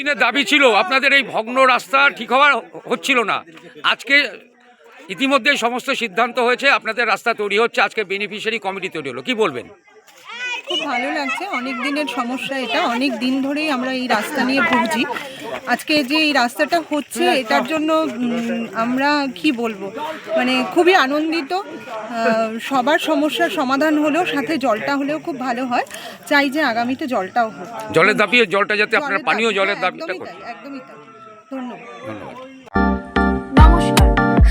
দিনের দাবি ছিল আপনাদের এই ভগ্ন রাস্তা ঠিক হওয়ার হচ্ছিল না। আজকে ইতিমধ্যে সমস্ত সিদ্ধান্ত হয়েছে, আপনাদের রাস্তা তৈরি হচ্ছে, আজকে বেনিফিশিয়ারি কমিটি তৈরি হলো, কি বলবেন? খুব ভালো লাগছে। অনেক দিনের সমস্যা এটা, অনেক দিন ধরেই আমরা এই রাস্তা নিয়ে ভুগছি। আজকে যে এই রাস্তাটা হচ্ছে এটার জন্য আমরা কি বলবো, মানে খুবই আনন্দিত। সবার সমস্যার সমাধান হলেও সাথে জলটা হলেও খুব ভালো হয়। চাই যে আগামীতে জলটাও হোক। জলের দাবি, জলটা যাতে আপনার পানীয় জলের দাবিটা করুন। একদমই তাই। ধন্যবাদ। ধন্যবাদ। নমস্কার,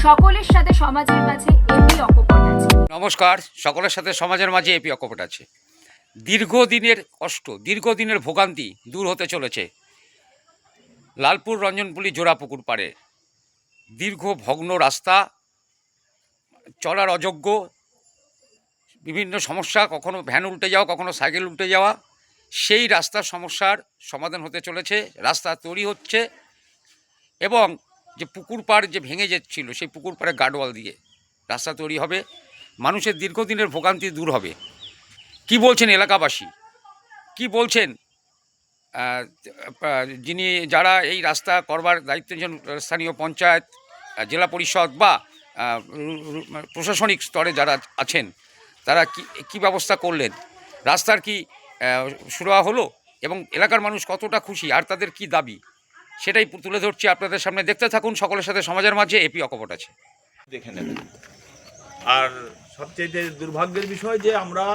সকলের সাথে সমাজের মাঝে এপি অকপট আছে। নমস্কার, সকলের সাথে সমাজের মাঝে এপি অকপট আছে। দীর্ঘদিনের কষ্ট, দীর্ঘদিনের ভোগান্তি দূর হতে চলেছে। লালপুর রঞ্জনপুলি জোড়াপুকুর পাড়ে দীর্ঘ ভগ্ন রাস্তা, চলার অযোগ্য, বিভিন্ন সমস্যা, কখনো ভ্যান উল্টে যাওয়া, কখনো সাইকেল উল্টে যাওয়া, সেই রাস্তার সমস্যার সমাধান হতে চলেছে। রাস্তা তৈরি হচ্ছে এবং যে পুকুর পাড় যে ভেঙে যাচ্ছিল সেই পুকুর পাড়ে গার্ডওয়াল দিয়ে রাস্তা তৈরি হবে। মানুষের দীর্ঘদিনের ভোগান্তি দূর হবে। কি বলছেন এলাকাবাসী, কি বলছেন যিনি যারা এই রাস্তা করবার দায়িত্বজন স্থানীয় পঞ্চায়েত, জেলা পরিষদ বা প্রশাসনিক স্তরে যারা আছেন, তারা কি ব্যবস্থা করলেন? রাস্তার কি সুরাহা হলো এবং এলাকার মানুষ কতটা খুশি আর তাদের কি দাবি, সেটাই তুলে ধরছি আপনাদের সামনে। দেখতে থাকুন সকলের সাথে সমাজের মাঝে এপি অকপট আছে। দেখে নেবেন। আর সবচেয়ে দুর্ভাগ্যের বিষয় যে আমরা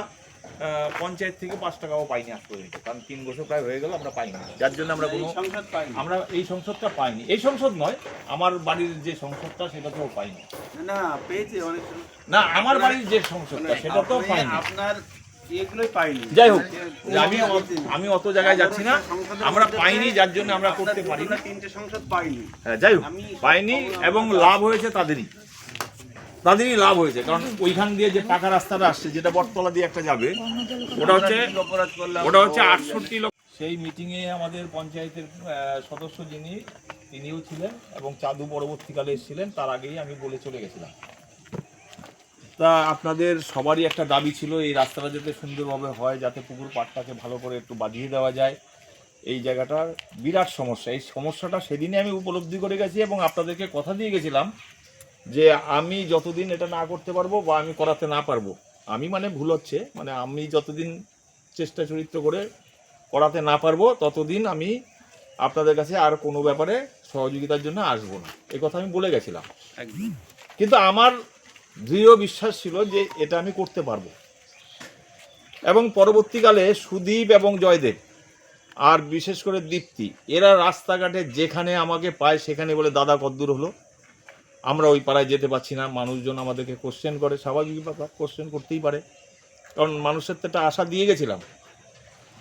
পঞ্চায়েত থেকে 5 টাকাও পাইনি আজ পর্যন্ত, কারণ 3 বছর প্রায় হয়ে গেল আমরা পাইনি, যার জন্য আমরা এই সংসদটা পাইনি। এই সংসদ নয়, আমার বাড়ির যে সংসদটা সেটা তো পাইনি। না পেয়েছে অনেক, না আমার বাড়ির যে সংসদটা সেটা তো পাইনি। আপনার এগুলোই পাইনি। যাই হোক, আমি অত জায়গায় যাচ্ছি না, আমরা পাইনি যার জন্য আমরা করতে পারি না। 3টে সংসদ পাইনি। হ্যাঁ, যাই হোক, পাইনি এবং লাভ হয়েছে তাদেরই লাভ হয়েছে, কারণ ওইখান দিয়ে যে পাকা রাস্তাটা আসছে, যেটা বটতলা দিয়ে একটা যাবে, ওটা হচ্ছে 68 লক্ষ। সেই মিটিংয়ে আমাদের পঞ্চায়েতের সদস্য তিনিও ছিলেন এবং চাঁদু পরবর্তীকালে এসেছিলেন, তার আগেই আমি বলে চলে গেছিলাম। তা আপনাদের সবারই একটা দাবি ছিল এই রাস্তাটা যাতে সুন্দরভাবে হয়, যাতে পুকুর পাড়টাকে ভালো করে একটু বাঁধিয়ে দেওয়া যায়। এই জায়গাটার বিরাট সমস্যা, এই সমস্যাটা সেদিনে আমি উপলব্ধি করে গেছি এবং আপনাদেরকে কথা দিয়ে গেছিলাম যে আমি যতদিন এটা না করতে পারবো বা আমি করাতে না পারবো, আমি মানে ভুল হচ্ছে, মানে আমি যতদিন চেষ্টা চরিত্র করে করাতে না পারবো ততদিন আমি আপনাদের কাছে আর কোনো ব্যাপারে সহযোগিতার জন্য আসবো না, এই কথা আমি বলে গেছিলাম। কিন্তু আমার দৃঢ় বিশ্বাস ছিল যে এটা আমি করতে পারবো। এবং পরবর্তীকালে সুদীপ এবং জয়দেব আর বিশেষ করে দীপ্তি, এরা রাস্তাঘাটে যেখানে আমাকে পায় সেখানে বলে, দাদা কদ্দূর হলো, আমরা ওই পাড়ায় যেতে পারছি না। মানুষজন আমাদেরকে কোশ্চেন করে, স্বাভাবিক ব্যাপার, কোশ্চেন করতেই পারে, কারণ মানুষের তো একটা আশা দিয়ে গেছিলাম,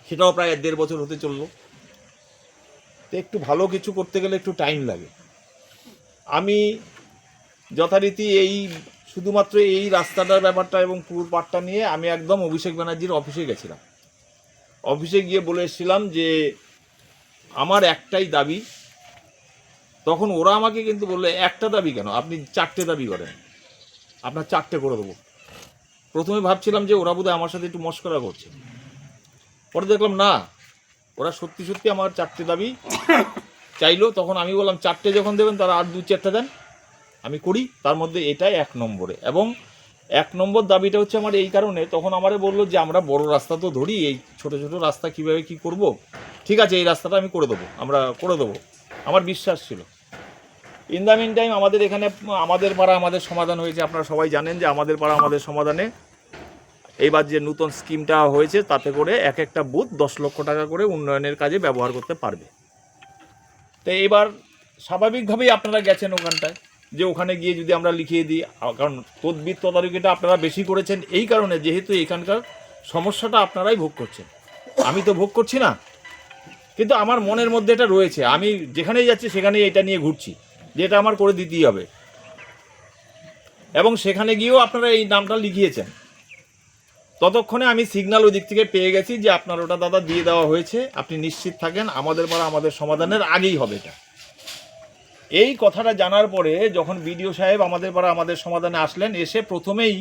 সেটাও প্রায় 1.5 বছর হতে চললো। তো একটু ভালো কিছু করতে গেলে একটু টাইম লাগে। আমি যথারীতি শুধুমাত্র এই রাস্তাটার ব্যাপারটা এবং পুকুর পাড়টা নিয়ে আমি একদম অভিষেক ব্যানার্জির অফিসে গেছিলাম। অফিসে গিয়ে বলে এসেছিলাম যে আমার একটাই দাবি। তখন ওরা আমাকে কিন্তু বললে, একটা দাবি কেন, আপনি 4টে দাবি করেন, আপনার 4টে করে দেবো। প্রথমে ভাবছিলাম যে ওরা বোধহয় আমার সাথে একটু মস্করা করছে, পরে দেখলাম না, ওরা সত্যি সত্যি আমার 4টে দাবি চাইলো। তখন আমি বললাম 4টে যখন দেবেন তারা আর 2-4টা দেন, আমি করি। তার মধ্যে এটাই 1 নম্বরে। এবং 1 নম্বর দাবিটা হচ্ছে আমার এই কারণে, তখন আমারে বললো যে আমরা বড় রাস্তা তো ধরি, এই ছোট ছোট রাস্তা কিভাবে কি করব, ঠিক আছে এই রাস্তাটা আমি করে দেবো, আমরা করে দেবো, আমার বিশ্বাস ছিল। ইন দ্য মিন টাইম আমাদের এখানে আমাদের পাড়া আমাদের সমাধান হয়েছে। আপনারা সবাই জানেন যে আমাদের পাড়া আমাদের সমাধানে এইবার যে নতুন স্কিমটা হয়েছে, তাতে করে এক একটা বুথ 10 লক্ষ টাকা করে উন্নয়নের কাজে ব্যবহার করতে পারবে। তো এবার স্বাভাবিকভাবেই আপনারা গেছেন ওখানটায়, যে ওখানে গিয়ে যদি আমরা লিখিয়ে দিই, কারণ তদবির তদারকিটা আপনারা বেশি করেছেন এই কারণে, যেহেতু এখানকার সমস্যাটা আপনারাই ভোগ করছেন, আমি তো ভোগ করছি না। কিন্তু আমার মনের মধ্যে এটা রয়েছে, আমি যেখানেই যাচ্ছি সেখানেই এটা নিয়ে ঘুরছি, যেটা আমার করে দিতেই হবে। এবং সেখানে গিয়েও আপনারা এই নামটা লিখিয়েছেন। ততক্ষণে আমি সিগন্যাল ওই দিক থেকে পেয়ে গেছি যে আপনার ওটা দাদা দিয়ে দেওয়া হয়েছে, আপনি নিশ্চিত থাকেন, আমাদের পাড়া আমাদের সমাধানের আগেই হবে এটা। এই কথাটা জানার পরে যখন বিডিও সাহেব আমাদের পাড়া আমাদের সমাধানে আসলেন, এসে প্রথমেই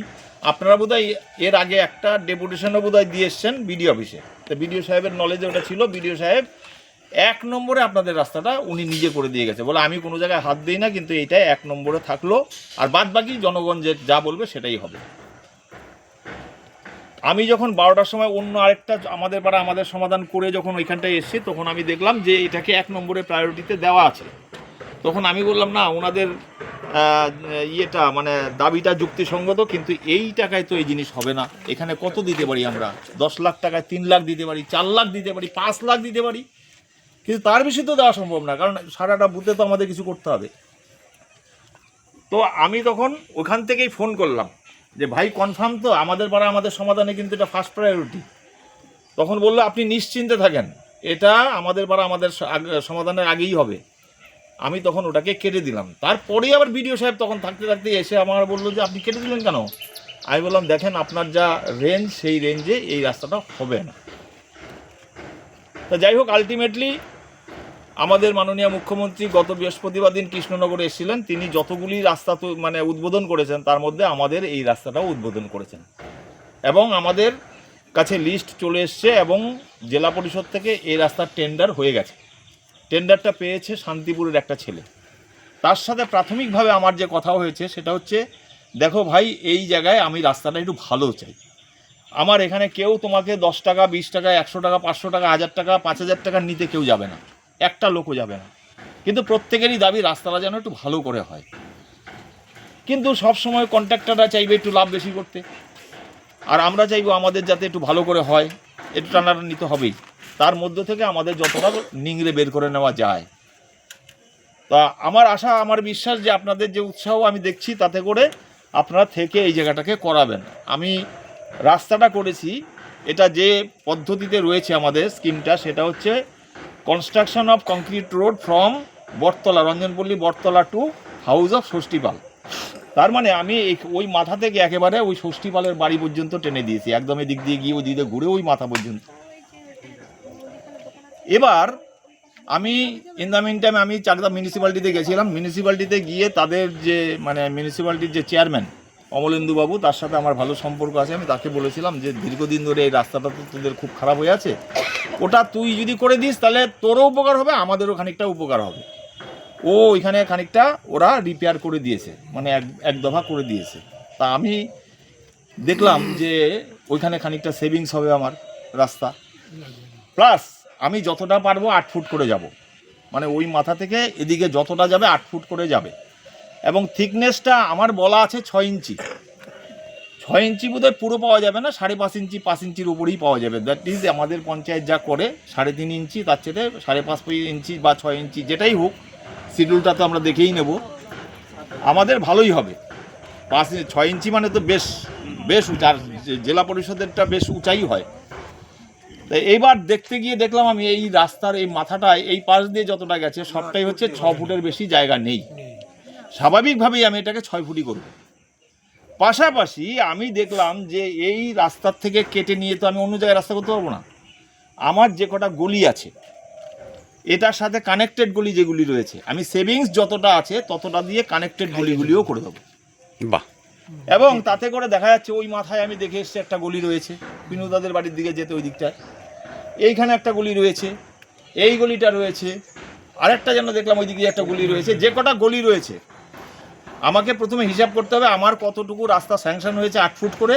আপনারা বোধহয় এর আগে একটা ডেপুটেশনও বোধহয় দিয়ে এসছেন বিডিও অফিসে। তো বিডিও সাহেবের নলেজে ওটা ছিল, বিডিও সাহেব 1 নম্বরে আপনাদের রাস্তাটা উনি নিজে করে দিয়ে গেছে, বলে আমি কোনো জায়গায় হাত দিই না, কিন্তু এইটাই 1 নম্বরে থাকলো, আর বাদ বাকি জনগণ যে যা বলবে সেটাই হবে। আমি যখন 12টার সময় অন্য আরেকটা আমাদের পাড়া আমাদের সমাধান করে যখন ওইখানটায় এসেছি, তখন আমি দেখলাম যে এটাকে 1 নম্বরে প্রায়োরিটিতে দেওয়া আছে। তখন আমি বললাম না, ওনাদের ইয়েটা মানে দাবিটা যুক্তিসঙ্গত, কিন্তু এই টাকায় তো এই জিনিস হবে না। এখানে কত দিতে পারি আমরা? 10 লাখ টাকায় 3 লাখ দিতে পারি, 4 লাখ দিতে পারি, 5 লাখ দিতে পারি, কিন্তু তার বেশি তো দেওয়া সম্ভব না, কারণ সারাটা বুথে তো আমাদের কিছু করতে হবে। তো আমি তখন ওখান থেকেই ফোন করলাম যে ভাই কনফার্ম তো আমাদের পাড়া আমাদের সমাধানে কিন্তু এটা ফার্স্ট প্রায়োরিটি? তখন বললো আপনি নিশ্চিন্তে থাকেন, এটা আমাদের পাড়া আমাদের সমাধানের আগেই হবে। আমি তখন ওটাকে কেটে দিলাম। তারপরেই আবার বিডিও সাহেব তখন থাকতে থাকতে এসে আমার বললো যে আপনি কেটে দিলেন কেন? আমি বললাম দেখেন আপনার যা রেঞ্জ সেই রেঞ্জে এই রাস্তাটা হবে না। তা যাই হোক, আলটিমেটলি আমাদের মাননীয় মুখ্যমন্ত্রী গত বৃহস্পতিবার দিন কৃষ্ণনগরে এসেছিলেন, তিনি যতগুলি রাস্তা তো মানে উদ্বোধন করেছেন তার মধ্যে আমাদের এই রাস্তাটাও উদ্বোধন করেছেন, এবং আমাদের কাছে লিস্ট চলে এসছে এবং জেলা পরিষদ থেকে এই রাস্তার টেন্ডার হয়ে গেছে। টেন্ডারটা পেয়েছে শান্তিপুরের একটা ছেলে। তার সাথে প্রাথমিকভাবে আমার যে কথা হয়েছে সেটা হচ্ছে, দেখো ভাই এই জায়গায় আমি রাস্তাটা একটু ভালো চাই, আমার এখানে কেউ তোমাকে 10 টাকা 20 টাকা 100 টাকা 500 টাকা 1000 টাকা 5000 টাকা নিতে কেউ যাবে না, একটা লোকও যাবে না, কিন্তু প্রত্যেকেরই দাবি রাস্তাটা যেন একটু ভালো করে হয়। কিন্তু সব সময় কন্ট্রাক্টররা চাইবে একটু লাভ বেশি করতে, আর আমরা চাইবো আমাদের যাতে একটু ভালো করে হয়, একটু টানাটানি তো হবেই, তার মধ্য থেকে আমাদের যতটা নিংড়ে বের করে নেওয়া যায়। তা আমার আশা আমার বিশ্বাস যে আপনাদের যে উৎসাহ আমি দেখছি তাতে করে আপনারা থেকে এই জায়গাটাকে করাবেন। আমি রাস্তাটা করেছি, এটা যে পদ্ধতিতে রয়েছে আমাদের স্কিমটা, সেটা হচ্ছে construction of concrete road from Battala Ranjanpalli Battala to house of Shashthipal. তার মানে আমি ওই মাথা থেকে একেবারে ওই ষষ্ঠীপালের বাড়ি পর্যন্ত টেনে দিয়েছি, একদম এদিক দিয়ে গিয়ে ওই দিকে ঘুরে ওই মাথা পর্যন্ত। এবার আমি ইন দ্য মিন টাইম আমি চাকদা মিউনিসিপ্যালিটিতে গেছিলাম। মিউনিসিপ্যালিটিতে গিয়ে তাদের যে মানে মিউনিসিপ্যালিটির যে চেয়ারম্যান অমলেন্দুবাবু, তার সাথে আমার ভালো সম্পর্ক আছে। আমি তাকে বলেছিলাম যে দীর্ঘদিন ধরে এই রাস্তাটা তো তোদের খুব খারাপ হয়ে আছে, ওটা তুই যদি করে দিস তাহলে তোরও উপকার হবে, আমাদেরও খানিকটা উপকার হবে। ও ওইখানে খানিকটা ওরা রিপেয়ার করে দিয়েছে, মানে এক দফা করে দিয়েছে। তা আমি দেখলাম যে ওইখানে খানিকটা সেভিংস হবে আমার রাস্তা, প্লাস আমি যতটা পারবো 8 ফুট করে যাব, মানে ওই মাথা থেকে এদিকে যতটা যাবে 8 ফুট করে যাবে, এবং থিকনেসটা আমার বলা আছে 6 ইঞ্চি। 6 ইঞ্চি বোধহয় পুরো পাওয়া যাবে না, 5.5 ইঞ্চি 5 ইঞ্চির উপরেই পাওয়া যাবে। দ্যাট ইজ আমাদের পঞ্চায়েত যা করে 3.5 ইঞ্চি, তার চেয়ে 5.5 ইঞ্চি বা 6 ইঞ্চি যেটাই হোক, শিডিউলটা তো আমরা দেখেই নেব, আমাদের ভালোই হবে। 6 ইঞ্চি মানে তো বেশ বেশ উঁচা, আর জেলা পরিষদেরটা বেশ উঁচাই হয়। তাই এইবার দেখতে গিয়ে দেখলাম আমি এই রাস্তার এই মাথাটায় এই পাশ দিয়ে যতটা গেছে সবটাই হচ্ছে 6 ফুটের বেশি জায়গা নেই। স্বাভাবিকভাবেই আমি এটাকে 6 ফুটই করব। পাশাপাশি আমি দেখলাম যে এই রাস্তার থেকে কেটে নিয়ে তো আমি অন্য জায়গায় রাস্তা করতে পারবো না। আমার যে কটা গলি আছে এটার সাথে কানেক্টেড গলি যেগুলি রয়েছে, আমি সেভিংস যতটা আছে ততটা দিয়ে কানেক্টেড গলিগুলিও করে দেবো। বাহ। এবং তাতে করে দেখা যাচ্ছে ওই মাথায় আমি দেখে এসছি একটা গলি রয়েছে বিনোদাদের বাড়ির দিকে যেতে, ওই দিকটায় এইখানে একটা গলি রয়েছে, এই গলিটা রয়েছে, আরেকটা যেন দেখলাম ওই দিকে একটা গলি রয়েছে। যে কটা গলি রয়েছে আমাকে প্রথমে হিসাব করতে হবে আমার কতটুকু রাস্তা স্যাংশন হয়েছে 8 ফুট করে,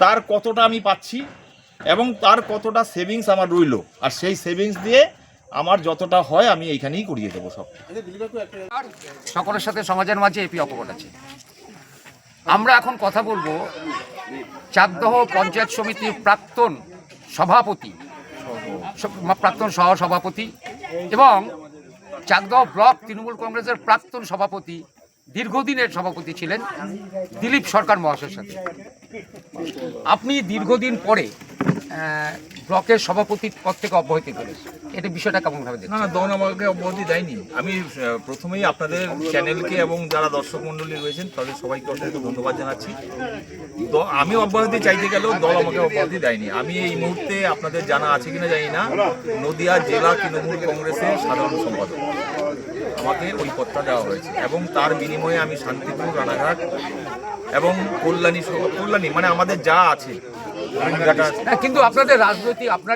তার কতটা আমি পাচ্ছি এবং তার কতটা সেভিংস আমার রইল, আর সেই সেভিংস দিয়ে আমার যতটা হয় আমি এইখানেই করিয়ে দেবো সব। আর সকলের সাথে সমাজের মাঝে এপি অকপট আছে। আমরা এখন কথা বলবো চাকদহ পঞ্চায়েত সমিতির প্রাক্তন সভাপতি, প্রাক্তন সহসভাপতি এবং চাকদহ ব্লক তৃণমূল কংগ্রেসের প্রাক্তন সভাপতি, দীর্ঘদিনের সভাপতি ছিলেন দিলীপ সরকার মহাশয়ের সাথে। আপনি দীর্ঘদিন পরে ব্লকের সভাপতির পদ থেকে অব্যাহতি করেছেন, এটা বিষয়টা কেমনভাবে দেখছেন? না, দল আমাকে অব্যাহতি দেয়নি। আমি প্রথমেই আপনাদের চ্যানেলকে এবং যারা দর্শক মণ্ডলী রয়েছেন তাদের সবাইকে অসংখ্য ধন্যবাদ জানাচ্ছি। তো আমি অব্যাহতি চাইতে গেলেও দল আমাকে অব্যাহতি দেয়নি। আমি এই মুহূর্তে আপনাদের জানা আছে কিনা জানি না, নদিয়া জেলা তৃণমূল কংগ্রেসের সাধারণ সম্পাদক, আমাকে ওই পদটা দেওয়া হয়েছে এবং তার বিনিময়ে আমি শান্তিপুর, রানাঘাট এবং কল্যাণী মানে আমাদের যা আছে। কিন্তু আপনার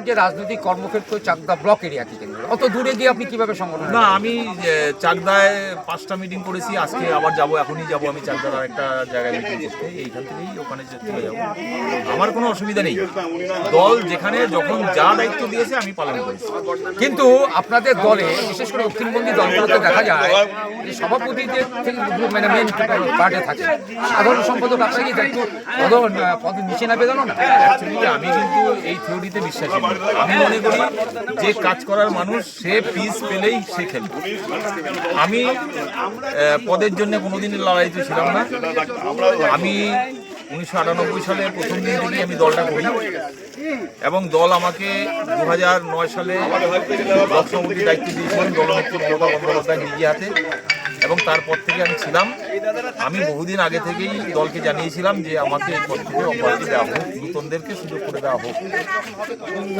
যে রাজনৈতিক কর্মক্ষেত্র চাকদা ব্লক এরিয়াকে কেন্দ্র, অত দূরে গিয়ে আপনি কিভাবে সংগঠন? না, আমি চাকদায় 5টা মিটিং করেছি, আজকে আবার যাব, এখনই যাব আমি চাকদার আরেকটা জায়গায় মিটিং করতে, এইখান থেকেই ওখানে চলে যাব। আমার কোনো অসুবিধা নেই, দল যেখানে যখন যা দায়িত্ব দিয়েছে আমি পালন করেছি। কিন্তু আপনাদের দলে বিশেষ করে দক্ষিণবঙ্গী দলগুলোতে দেখা যায় যে সভাপতিদের থেকে মানে মেন পার্টে থাকে, সাধারণ সম্পাদক আপনার কি দায়িত্ব পদ নিচে না বেদানো না? অ্যাকচুয়ালি আমি কিন্তু এই থিওরিতে বিশ্বাসী নই। আমি মনে করি যে কাজ করার মানুষ সে পিস পেলেই সে খেলবে। আমি পদের জন্য কোনোদিনই লড়াইতে ছিলাম না। আমি 1998 সালে প্রথম দিন থেকেই আমি দলটা করি এবং দল আমাকে 2009 সালে ব্লক সভাপতির দায়িত্ব দিয়েছিলেন দলনেত্রী মমতা বন্দ্যোপাধ্যায় নিজে হাতে, এবং তারপর থেকে আমি ছিলাম। আমি বহুদিন আগে থেকেই দলকে জানিয়েছিলাম যে আমাকে এই পদ থেকে অব্যাহতি দেওয়া হোক, নূতনদেরকে সুযোগ করে দেওয়া হোক।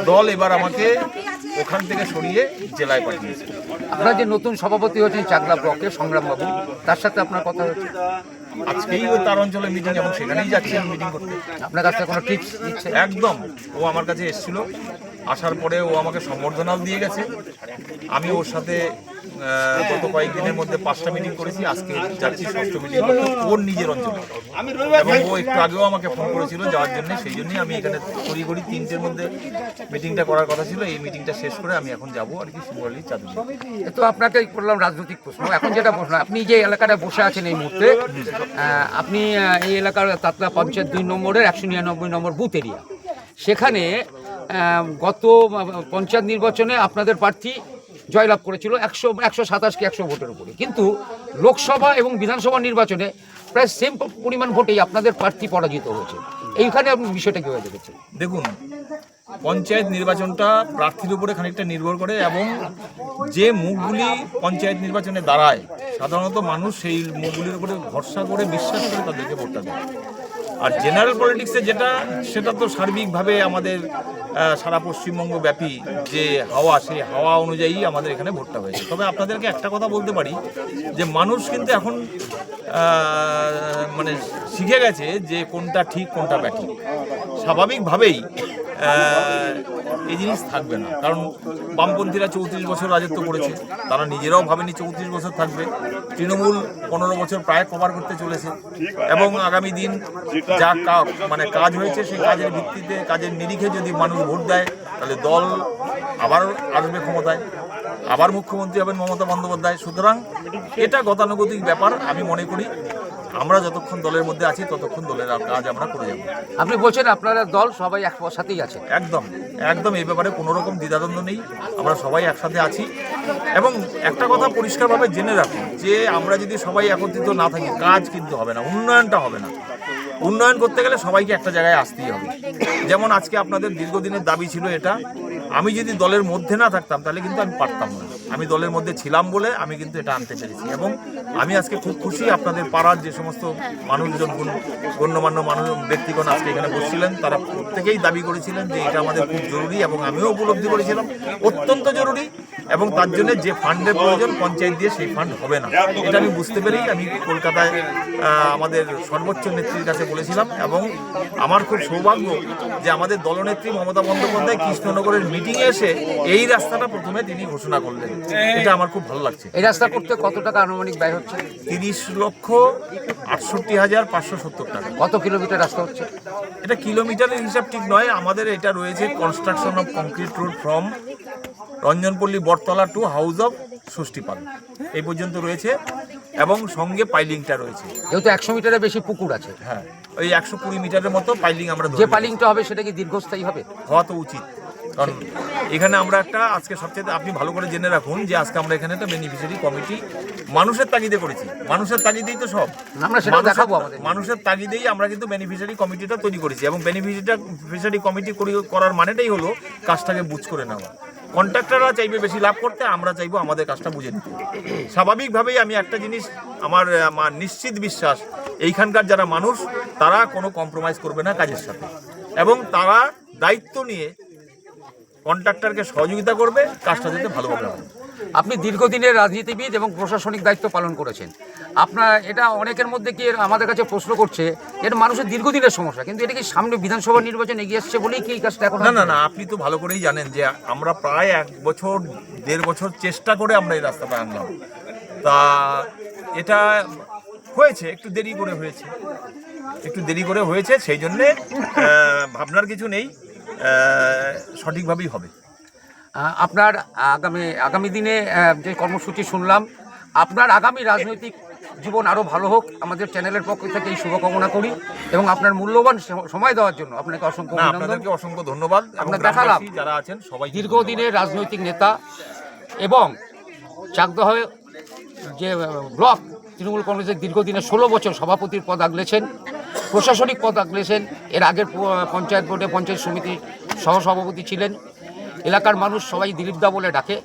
দল এবার আমাকে ওখান থেকে সরিয়ে জেলায় পাঠিয়েছে। আপনার যে নতুন সভাপতি হচ্ছেন চাকদা ব্লকে সংগ্রামবাবু, তার সাথে আপনার কথা হচ্ছে? আজকেই ওই তার অঞ্চলে মিটিং, এবং সেখানেই যাচ্ছি আমি মিটিং করতে। আপনার কাছে কোনো টিপস দিচ্ছে? একদম, ও আমার কাছে এসেছিল, আসার পরে ও আমাকে সম্বর্ধনাও দিয়ে গেছে। আমি ওর সাথে গত কয়েকদিনের মধ্যে 5টা মিটিং করেছি, আজকে যাচ্ছি 6ষ্ঠ মিটিং করতে ওর নিজের অঞ্চলে। এবং ও একটু আগেও আমাকে ফোন করেছিল যাওয়ার জন্য, সেই জন্যই আমি এখানে তড়িঘড়ি 3টের মধ্যে মিটিংটা করার কথা ছিল। এই মিটিংটা শেষ করে আমি এখন যাবো আর কি শিমুরালি চাঁদুলি। তো আপনাকে করলাম রাজনৈতিক প্রশ্ন, এখন যেটা প্রশ্ন, আপনি যে এলাকাটা বসে আছেন এই মুহূর্তে, আপনি এই এলাকার তাতলা পঞ্চায়েত 2 নম্বরের 199 নম্বর বুথ এরিয়া, সেখানে গত পঞ্চায়েত নির্বাচনে আপনাদের প্রার্থী জয়লাভ করেছিল 127 কি 100 ভোটের উপরে, কিন্তু লোকসভা এবং বিধানসভা নির্বাচনে প্রায় সেম পরিমাণ ভোটেই আপনাদের প্রার্থী পরাজিত হয়েছে। এইখানে আপনি বিষয়টা কীভাবে দেখেছেন? দেখুন, পঞ্চায়েত নির্বাচনটা প্রার্থীর উপরে খানিকটা নির্ভর করে, এবং যে মুখগুলি পঞ্চায়েত নির্বাচনে দাঁড়ায় সাধারণত মানুষ সেই মুখগুলির উপরে ভরসা করে বিশ্বাস করে তাদেরকে ভোটটা দেয়। আর জেনারেল পলিটিক্সে যেটা, সেটা তো সার্বিকভাবে আমাদের সারা পশ্চিমবঙ্গ ব্যাপী যে হাওয়া, সেই হাওয়া অনুযায়ী আমাদের এখানে ভোটটা হয়েছে। তবে আপনাদেরকে একটা কথা বলতে পারি যে মানুষ কিন্তু এখন মানে শিখে গেছে যে কোনটা ঠিক কোনটা ব্যাঠিক। স্বাভাবিকভাবেই এই জিনিস থাকবে না, কারণ বামপন্থীরা 34 বছর রাজত্ব করেছে, তারা নিজেরাও ভাবেনি 34 বছর থাকবে। তৃণমূল 15 বছর প্রায় কভার করতে চলেছে, এবং আগামী দিন যা মানে কাজ হয়েছে সেই কাজের ভিত্তিতে, কাজের নিরিখে যদি মানুষ ভোট দেয়, তাহলে দল আবার আসবে ক্ষমতায়, আবার মুখ্যমন্ত্রী হবেন মমতা বন্দ্যোপাধ্যায়। সুতরাং এটা গতানুগতিক ব্যাপার। আমি মনে করি আমরা যতক্ষণ দলের মধ্যে আছি ততক্ষণ দলের কাজ আমরা করে যাব। আপনি বলছেন আপনারা দল সবাই একসাথেই আছে? একদম একদম, এই ব্যাপারে কোনো রকম দ্বিধাদ্বন্দ্ব নেই, আমরা সবাই একসাথে আছি। এবং একটা কথা পরিষ্কারভাবে জেনে রাখুন যে আমরা যদি সবাই একত্রিত না থাকি, কাজ কিন্তু হবে না, উন্নয়নটা হবে না। উন্নয়ন করতে গেলে সবাইকে একটা জায়গায় আসতেই হবে। যেমন আজকে আপনাদের দীর্ঘদিনের দাবি ছিল এটা, আমি যদি দলের মধ্যে না থাকতাম তাহলে কিন্তু আমি পারতাম না। আমি দলের মধ্যে ছিলাম বলে আমি কিন্তু এটা আনতে পেরেছি, এবং আমি আজকে খুব খুশি। আপনাদের পাড়ার যে সমস্ত মানুষজন, গণ্যমান্য মানুষ ব্যক্তিগণ আজকে এখানে বসছিলেন, তারা প্রত্যেকেই দাবি করেছিলেন যে এটা আমাদের খুব জরুরি, এবং আমিও উপলব্ধি করেছিলাম অত্যন্ত জরুরি। এবং তার জন্য যে ফান্ডের প্রয়োজন পঞ্চায়েত দিয়ে সেই ফান্ড হবে না, এটা আমি বুঝতে পেরেই আমি কলকাতায় আমাদের সর্বোচ্চ নেত্রীর কাছে বলেছিলাম। এবং আমার খুব সৌভাগ্য যে আমাদের দলনেত্রী মমতা বন্দ্যোপাধ্যায় কৃষ্ণনগরের মিটিংয়ে এসে এই রাস্তাটা প্রথমে তিনি ঘোষণা করলেন। এটা আমার খুব ভালো লাগছে। এই রাস্তা করতে কত টাকা আনুমানিক ব্যয় হচ্ছে? 30,68,570 টাকা। কত কিলোমিটার রাস্তা হচ্ছে? এটা কিলোমিটারের হিসাব ঠিক নয়, আমাদের এটা রয়েছে construction of concrete road from Ranjanpalli Battala to house of Shashthipal, এই পর্যন্ত রয়েছে, এবং সঙ্গে পাইলিংটা রয়েছে। যেহেতু 100 মিটারের বেশি পুকুর আছে, হ্যাঁ, ওই 120 মিটারের মতো পাইলিং আমরা যে পাইলিংটা হবে সেটা কি দীর্ঘস্থায়ী হবে? হওয়া তো উচিত, কারণ এখানে আমরা একটা আজকে সবচেয়ে আপনি ভালো করে জেনে রাখুন যে আজকে আমরা এখানে একটা বেনিফিশিয়ারি কমিটি মানুষের তাগিদে করেছি। মানুষের তাগিদেই তো সব, আমরা সেটা দেখাবো আমাদের। মানুষের তাগিদেই আমরা কিন্তু বেনিফিশিয়ারি কমিটিটা তৈরি করেছি, এবং বেনিফিশিয়ারি কমিটি করার মানেটাই হলো কাজটাকে বুঝ করে নেওয়া। কন্ট্রাক্টররা চাইবে বেশি লাভ করতে, আমরা চাইবো আমাদের কাজটা বুঝে নিতে। স্বাভাবিকভাবেই আমি একটা জিনিস, আমার নিশ্চিত বিশ্বাস, এইখানকার যারা মানুষ তারা কোনো কম্প্রোমাইজ করবে না কাজের সাথে, এবং তারা দায়িত্ব নিয়ে কন্ট্রাক্টরকে সহযোগিতা করবে কাজটা যাতে ভালোভাবে হয়। আপনি দীর্ঘদিনের রাজনীতিবিদ এবং প্রশাসনিক দায়িত্ব পালন করেছেন। আপনার এটা অনেকের মধ্যে কি আমাদের কাছে প্রশ্ন করছে, এটা মানুষের দীর্ঘদিনের সমস্যা, কিন্তু এটা কি সামনে বিধানসভা নির্বাচন এগিয়ে আসছে বলেই কি এই কাজটা এখন না না না, আপনি তো ভালো করেই জানেন যে আমরা প্রায় 1 বছর 1.5 বছর চেষ্টা করে আমরা এই রাস্তাটা আনলাম। তা এটা হয়েছে একটু দেরি করে হয়েছে, সেই জন্যে ভাবনার কিছু নেই, সঠিকভাবেই হবে। আপনার আগামী দিনে যে কর্মসূচি শুনলাম, আপনার আগামী রাজনৈতিক জীবন আরও ভালো হোক, আমাদের চ্যানেলের পক্ষ থেকে এই শুভকামনা করি এবং আপনার মূল্যবান সময় দেওয়ার জন্য আপনাকে অসংখ্য অভিনন্দন। আপনাদেরকে অসংখ্য ধন্যবাদ। আপনার দেখালাম যারা আছেন সবাই দীর্ঘদিনের রাজনৈতিক নেতা এবং চাকদহ যে ব্লক তৃণমূল কংগ্রেসের দীর্ঘদিনের 16 বছর সভাপতির পদ আগলেছেন, প্রশাসনিক পদ আগলেছেন, এর আগের পঞ্চায়েত বোর্ডে পঞ্চায়েত সমিতির সহসভাপতি ছিলেন। এলাকার মানুষ সবাই দিলীপদা বলে ডাকে।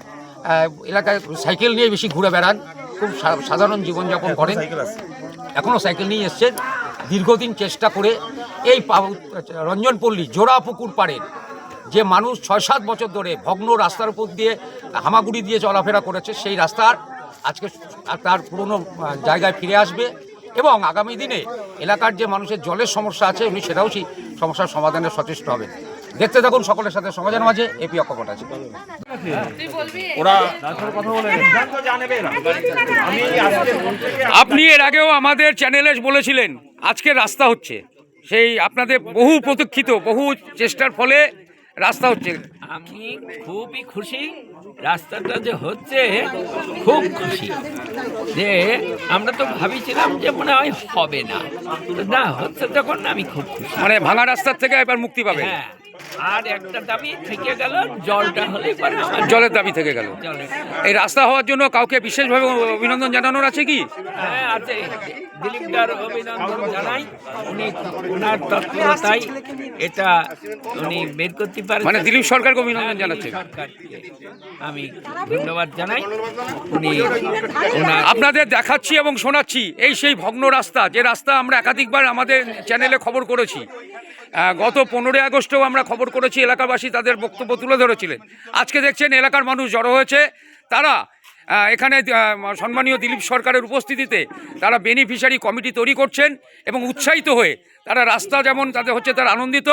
এলাকায় সাইকেল নিয়ে বেশি ঘুরে বেড়ান, খুব সাধারণ জীবনযাপন করেন, এখনও সাইকেল নিয়ে এসছেন। দীর্ঘদিন চেষ্টা করে এই রঞ্জনপল্লী জোড়া পুকুর পাড়ের যে মানুষ 6-7 বছর ধরে ভগ্ন রাস্তার উপর দিয়ে হামাগুড়ি দিয়ে চলাফেরা করেছে, সেই রাস্তার আজকে তার পুরনো জায়গায় ফিরে আসবে এবং আগামী দিনে এলাকার যে মানুষের জলের সমস্যা আছে উনি সেটাও সেই সমস্যার সমাধানে সচেষ্ট হবেন। দেখতে থাকুন সকলের সাথে সমাজের মাঝে এপি অকপট আছে। আপনি এর আগেও আমাদের চ্যানেলে বলেছিলেন আজকে রাস্তা হচ্ছে, সেই আপনাদের বহু প্রতীক্ষিত বহু চেষ্টার ফলে রাস্তা হচ্ছে। আমি খুবই খুশি, রাস্তাটা যে হচ্ছে খুব খুশি। যে আমরা তো ভাবিছিলাম যে মনে হয় হবে না, তো না হচ্ছে তখন আমি খুব খুশি। মানে ভাঙা রাস্তার থেকে এবার মুক্তি পাবে। হ্যাঁ, আর একটা দাবি থেকে গেল, জলটা হলে পরে জলের দাবি থেকে গেল। জলের এই রাস্তা হওয়ার জন্য কাউকে বিশেষভাবে অভিনন্দন জানানোর আছে কি? হ্যাঁ আছে, দিলীপদার অভিনন্দন জানাই। উনি ওনার তৎপরতায় এটা উনি বের করতে পারেন। মানে দিলীপ সরকারকে অভিনন্দন জানাচ্ছে। সরকারকে আমি ধন্যবাদ জানাই। উনি ওনার আপনাদের দেখাচ্ছি এবং শোনাচ্ছি এই সেই ভগ্ন রাস্তা, যে রাস্তা আমরা একাধিকবার আমাদের চ্যানেলে খবর করেছি। গত 15 আগস্টেও আমরা খবর করেছি, এলাকাবাসী তাদের বক্তব্য তুলে ধরেছিলেন। আজকে দেখছেন এলাকার মানুষ জড়ো হয়েছে, তারা এখানে সম্মানীয় দিলীপ সরকারের উপস্থিতিতে তারা বেনিফিশিয়ারি কমিটি তৈরি করছেন এবং উৎসাহিত হয়ে তারা রাস্তা যেমন তাদের হচ্ছে তারা আনন্দিত,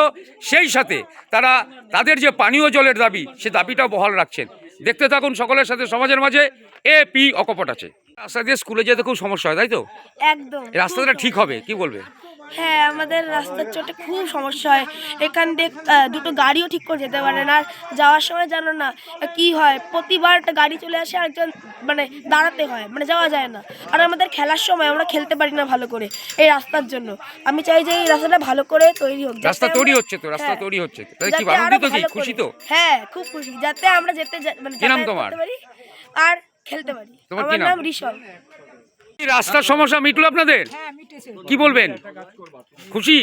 সেই সাথে তারা তাদের যে পানীয় জলের দাবি সে দাবিটাও বহাল রাখছেন। দেখতে থাকুন সকলের সাথে সমাজের মাঝে এপি অকপট আছে। রাস্তা দিয়ে স্কুলে যেতে খুব সমস্যা হয়, তাই তো? একদম এই রাস্তাটা ঠিক হবে কি বলবে? হ্যাঁ, আমাদের রাস্তার চোটে খুব সমস্যা হয়। এখান দিয়ে দুটো গাড়িও ঠিক করে যেতে পারে না। আর যাওয়ার সময় জানো না কি হয়, প্রতিবার একটা গাড়ি চলে আসে, একজন মানে দাঁড়াতে হয়, মানে যাওয়া যায় না। আর আমাদের খেলার সময় আমরা খেলতে পারি না ভালো করে এই রাস্তার জন্য। আমি চাই যে এই রাস্তাটা ভালো করে তৈরি হোক। রাস্তা তৈরি হচ্ছে তো, রাস্তা তৈরি হচ্ছে, তাই কি আনন্দিত কি খুশি তো? হ্যাঁ, খুব খুশি, যাতে আমরা যেতে মানে কি নাম তোমার? আর খেলতে পারি। তোমার কি আমার নাম? নাম ঋষভ। রাস্তার সমস্যা মিটলো আপনাদের? কি বলবেন? খুশি?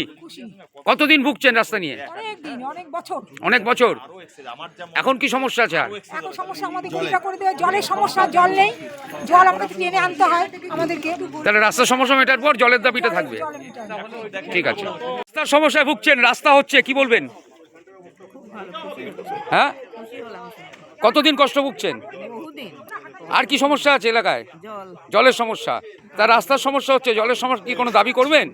কতদিন ভুগছেন রাস্তা নিয়ে? অনেক বছর। এখন কি সমস্যা আছে? আর এখন সমস্যা আমাদের গলিটা করে দেওয়া, জলের সমস্যা, জল নেই, জল আমাদের টেনে আনতে হয় আমাদেরকে। তাহলে রাস্তার সমস্যা মেটার পর জলের দাবিটা থাকবে। ঠিক আছে, রাস্তার সমস্যায় ভুগছেন, রাস্তা হচ্ছে, কি বলবেন? হ্যাঁ, কতদিন কষ্ট ভুগছেন? আর কি সমস্যা আছে এলাকায়? জলের সমস্যা। তার রাস্তার সমস্যা হচ্ছে, জলের সমস্যা কি কোনো দাবি করবেন?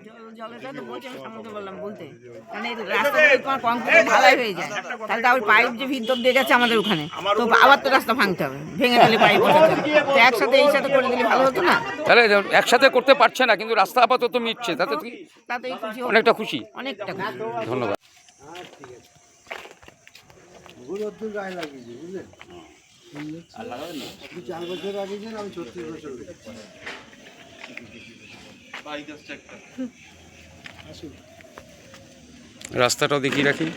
হয়ে যায় তাহলে তো আবার পাইপ যে ভিতর দিয়ে যাচ্ছে আমাদের ওখানে, তো আবার তো রাস্তা ভাঙতে হবে, ভেঙে ফেলে পাইপ বসাতে হবে। তো একসাথে এই সাথে করে দিলে ভালো হতো না? তাহলে একসাথে করতে পারছে না, কিন্তু রাস্তা আপাতত মিটছে, তাতে কি তাতেই খুশি, অনেকটা খুশি? অনেকটা। ধন্যবাদ। রাস্তাটাও দেখিয়ে রাখি।